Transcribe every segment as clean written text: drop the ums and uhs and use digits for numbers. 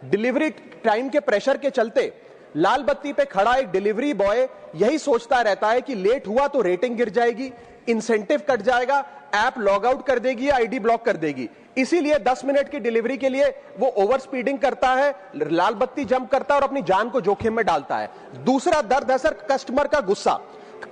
Delivery time के pressure के चलते लाल बत्ती पे खड़ा एक डिलीवरी बॉय यही सोचता रहता है कि लेट हुआ तो रेटिंग गिर जाएगी, इंसेंटिव कट जाएगा, ऐप लॉग आउट कर देगी या आईडी ब्लॉक कर देगी। इसीलिए 10 मिनट की डिलीवरी के लिए वो ओवर स्पीडिंग करता है, लाल बत्ती जंप करता है और अपनी जान को जोखिम में डालता है। दूसरा दर्द है सर कस्टमर का गुस्सा।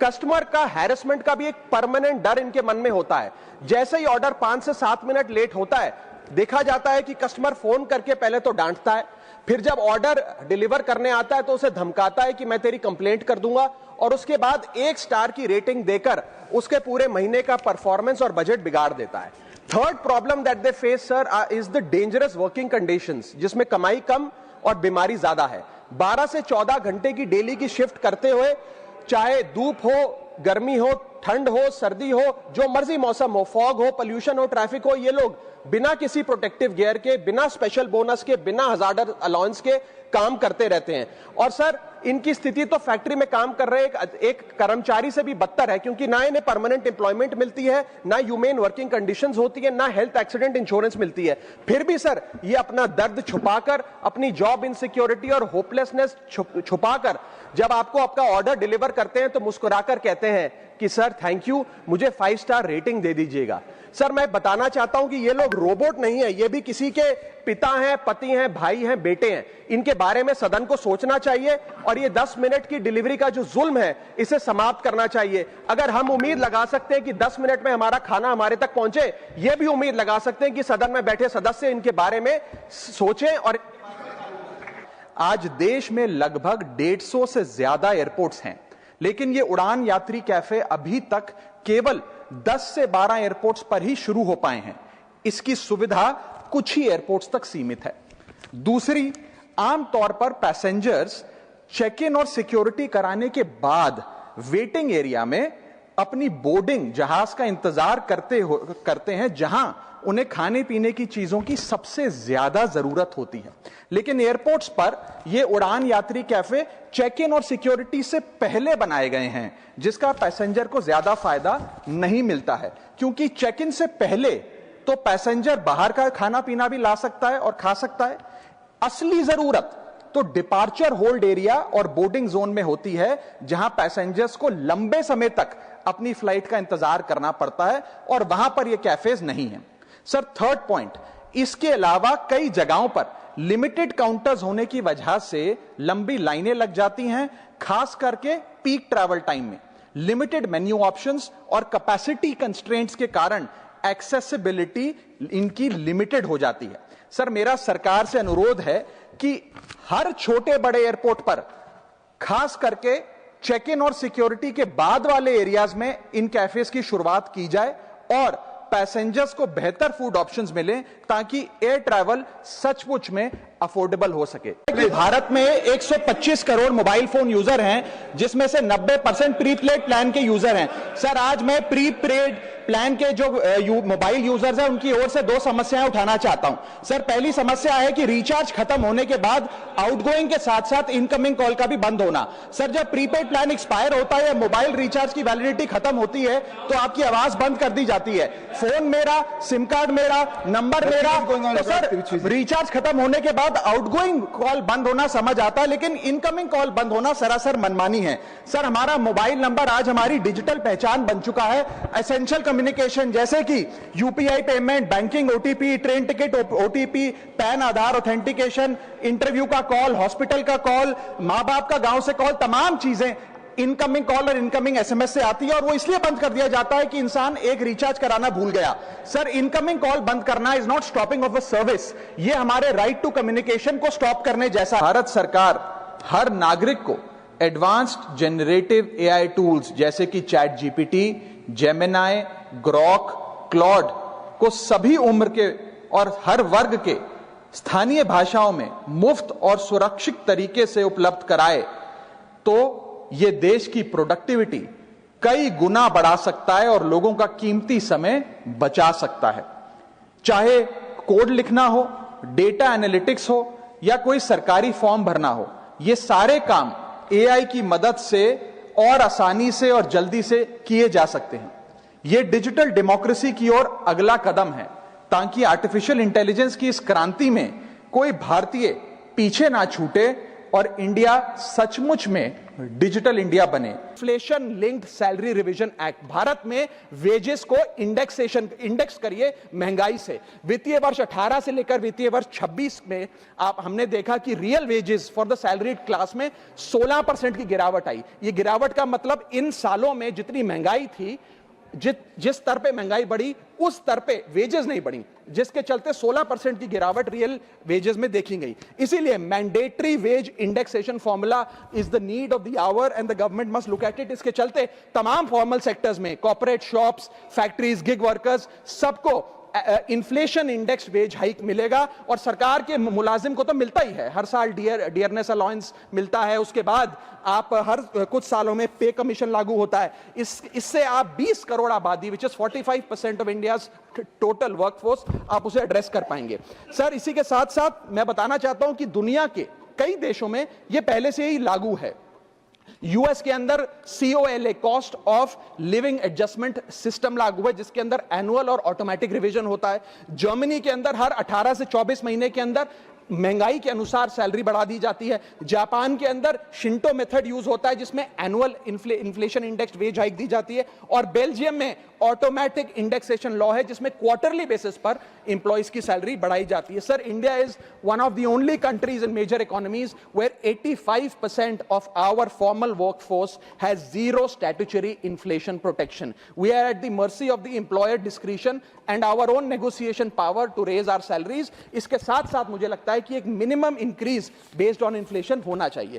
कस्टमर का हैरेसमेंट का भी एक परमानेंट डर इनके मन में होता है। जैसे ही ऑर्डर 5 से 7 मिनट लेट होता है, देखा जाता है कि कस्टमर फोन करके पहले तो डांटता है, फिर जब ऑर्डर डिलीवर करने आता है तो उसे धमकाता है कि मैं तेरी कंप्लेंट कर दूंगा, और उसके बाद 1 स्टार की रेटिंग देकर उसके पूरे महीने का परफॉर्मेंस और बजट बिगाड़ देता है। Third problem that they face sir is the dangerous working conditions, जिसमें कमाई कम और बीमारी ज्यादा है। 12 से 14 घंटे की डेली की शिफ्ट करते हुए, चाहे धूप हो, गर्मी हो, ठंड हो, सर्दी हो, जो मर्जी मौसम हो, फॉग हो, पोल्यूशन हो, ट्रैफिक हो, ये लोग बिना किसी प्रोटेक्टिव गियर के, बिना स्पेशल बोनस के, बिना हजार्डर अलाउंस के काम करते रहते हैं। और सर इनकी स्थिति तो फैक्ट्री में काम कर रहे एक कर्मचारी से भी बदतर है, क्योंकि ना इन्हें परमानेंट एम्प्लॉयमेंट मिलती है, ना ह्यूमेन वर्किंग कंडीशंस होती है, ना हेल्थ एक्सीडेंट इंश्योरेंस मिलती है। फिर भी सर ये अपना दर्द छुपाकर, अपनी जॉब इनसिक्योरिटी और होपलेसनेस छुपाकर जब आपको आपका ऑर्डर डिलीवर करते हैं तो मुस्कुराकर कहते हैं कि सर थैंक यू, मुझे 5 स्टार रेटिंग दे दीजिएगा। सर मैं बताना चाहता हूं कि ये लोग रोबोट नहीं है, ये भी किसी के पिता हैं, पति हैं, भाई हैं, बेटे हैं। इनके बारे में सदन को सोचना चाहिए और ये 10 मिनट की डिलीवरी का जो जुल्म है इसे समाप्त करना चाहिए। अगर हम उम्मीद लगा सकते हैं कि 10 मिनट में हमारा खाना हमारे तक पहुंचे, ये भी उम्मीद लगा सकते हैं कि सदन में बैठे सदस्य इनके बारे में सोचें। और आज देश में लगभग 150 से ज्यादा एयरपोर्ट्स हैं, लेकिन ये उड़ान यात्री कैफे अभी तक केवल 10 से 12 एयरपोर्ट्स पर ही शुरू हो पाए हैं। इसकी सुविधा कुछ ही एयरपोर्ट्स तक सीमित है। दूसरी, आमतौर पर पैसेंजर्स चेक इन और सिक्योरिटी कराने के बाद वेटिंग एरिया में अपनी बोर्डिंग जहाज का इंतजार करते हैं, जहां उन्हें खाने पीने की चीजों की सबसे ज्यादा जरूरत होती है। लेकिन एयरपोर्ट्स पर यह उड़ान यात्री कैफे चेक इन और सिक्योरिटी से पहले बनाए गए हैं, जिसका पैसेंजर को ज्यादा फायदा नहीं मिलता है, क्योंकि चेक इन से पहले तो पैसेंजर बाहर का खाना पीना भी ला सकता है और खा सकता है। असली जरूरत तो डिपार्चर होल्ड एरिया और बोर्डिंग जोन में होती है, जहां पैसेंजर्स को लंबे समय तक अपनी फ्लाइट का इंतजार करना पड़ता है, और वहां पर यह कैफेज नहीं है। सर थर्ड पॉइंट, इसके अलावा कई जगहों पर लिमिटेड काउंटर्स होने की वजह से लंबी लाइनें लग जाती हैं, खास करके पीक ट्रैवल टाइम में। लिमिटेड मेन्यू ऑप्शंस और कैपेसिटी कंस्ट्रेंट्स के कारण एक्सेसिबिलिटी इनकी लिमिटेड हो जाती है। सर मेरा सरकार से अनुरोध है कि हर छोटे बड़े एयरपोर्ट पर खास करके चेक इन और सिक्योरिटी के बाद वाले एरियाज में इन कैफेज की शुरुआत की जाए और पैसेंजर्स को बेहतर फूड ऑप्शंस मिले, ताकि एयर ट्रैवल सचमुच में अफोर्डेबल हो सके। भारत में 125 करोड़ मोबाइल फोन यूजर हैं, जिसमें से 90% प्रीपेड प्लान के यूजर हैं। सर आज मैं प्रीपेड प्लान के जो मोबाइल यूजर्स हैं उनकी ओर से 2 समस्याएं उठाना चाहता हूं। सर पहली समस्या है कि रिचार्ज खत्म होने के बाद आउटगोइंग के साथ साथ इनकमिंग कॉल का भी बंद होना। सर जब प्रीपेड प्लान एक्सपायर होता है या मोबाइल रिचार्ज की वैलिडिटी खत्म होती है तो आपकी आवाज बंद कर दी जाती है। फोन मेरा, सिम कार्ड मेरा, नंबर मेरा, तो सर रिचार्ज खत्म होने के बाद आउटगोइंग कॉल बंद होना समझ आता है, लेकिन इनकमिंग कॉल बंद होना सरासर मनमानी है। सर हमारा मोबाइल नंबर आज हमारी डिजिटल पहचान बन चुका है। एसेंशियल कम्युनिकेशन जैसे कि UPI payment, banking OTP, train ticket OTP, PAN Aadhaar authentication, interview का कॉल, हॉस्पिटल का कॉल, मां बाप का गांव से कॉल, तमाम चीजें इनकमिंग कॉल और इनकमिंग एसएमएस से आती है, और वो इसलिए बंद कर दिया जाता है कि इंसान एक रिचार्ज कराना भूल गया। सर इनकमिंग कॉल बंद करना is not stopping of a service, ये हमारे राइट टू कम्युनिकेशन को स्टॉप करने जैसा। भारत सरकार हर नागरिक को एडवांस्ड जनरेटिव एआई टूल्स जैसे कि chat GPT, Gemini, Grok, Claude को सभी उम्र के और हर वर्ग के स्थानीय भाषाओं में मुफ्त और सुरक्षित तरीके से उपलब्ध कराए तो ये देश की प्रोडक्टिविटी कई गुना बढ़ा सकता है और लोगों का कीमती समय बचा सकता है। चाहे कोड लिखना हो, डेटा एनालिटिक्स हो या कोई सरकारी फॉर्म भरना हो, ये सारे काम एआई की मदद से और आसानी से और जल्दी से किए जा सकते हैं। ये डिजिटल डेमोक्रेसी की ओर अगला कदम है, ताकि आर्टिफिशियल इंटेलिजेंस की इस क्रांति में कोई भारतीय पीछे ना छूटे और इंडिया सचमुच में डिजिटल इंडिया बने। Inflation linked salary revision act, Bharat में वेजेस को इंडेक्स करिए महंगाई से। वित्तीय वर्ष 18 से लेकर वित्तीय वर्ष 26 में हमने देखा कि real wages for the salaried class में 16% की गिरावट आई। ये गिरावट का मतलब इन सालों में जितनी महंगाई थी, जिस स्तर पे महंगाई बढ़ी उस स्तर पे वेजेस नहीं बढ़ी, जिसके चलते 16% की गिरावट रियल वेजेस में देखी गई। इसीलिए mandatory wage indexation formula is the need of the hour and the government must look at it. इसके चलते तमाम फॉर्मल सेक्टर्स में, corporate, shops, factories, gig workers, सबको इन्फ्लेशन इंडेक्स वेज हाइक मिलेगा। और सरकार के मुलाजिम को तो मिलता ही है, हर साल डियरनेस अलाउंस मिलता है, उसके बाद आप हर कुछ सालों में पे कमीशन लागू होता है। इससे आप 20 करोड़ आबादी, which is 45% of India's total workforce, आप उसे एड्रेस कर पाएंगे। सर, इसी के साथ साथ मैं बताना चाहता हूं कि दुनिया के कई देशों में यह पहले से ही लागू है। यूएस के अंदर COLA, cost of living adjustment system लागू है, जिसके अंदर एनुअल और ऑटोमेटिक रिवीजन होता है। जर्मनी के अंदर हर 18 से 24 महीने के अंदर महंगाई के अनुसार सैलरी बढ़ा दी जाती है। जापान के अंदर शिंटो मेथड यूज होता है, जिसमें annual inflation index wage hike दी जाती है। और बेल्जियम में ऑटोमेटिक इंडेक्सेशन लॉ है, जिसमें क्वार्टरली बेसिस पर एम्प्लॉइज की सैलरी बढ़ाई जाती है। Sir, India is one of the only countries in major economies where 85% of our formal workforce has zero statutory inflation protection. We are at the mercy of the employer discretion and our own negotiation power to raise our salaries. इसके साथ साथ मुझे लगता है कि एक minimum increase based on inflation होना चाहिए।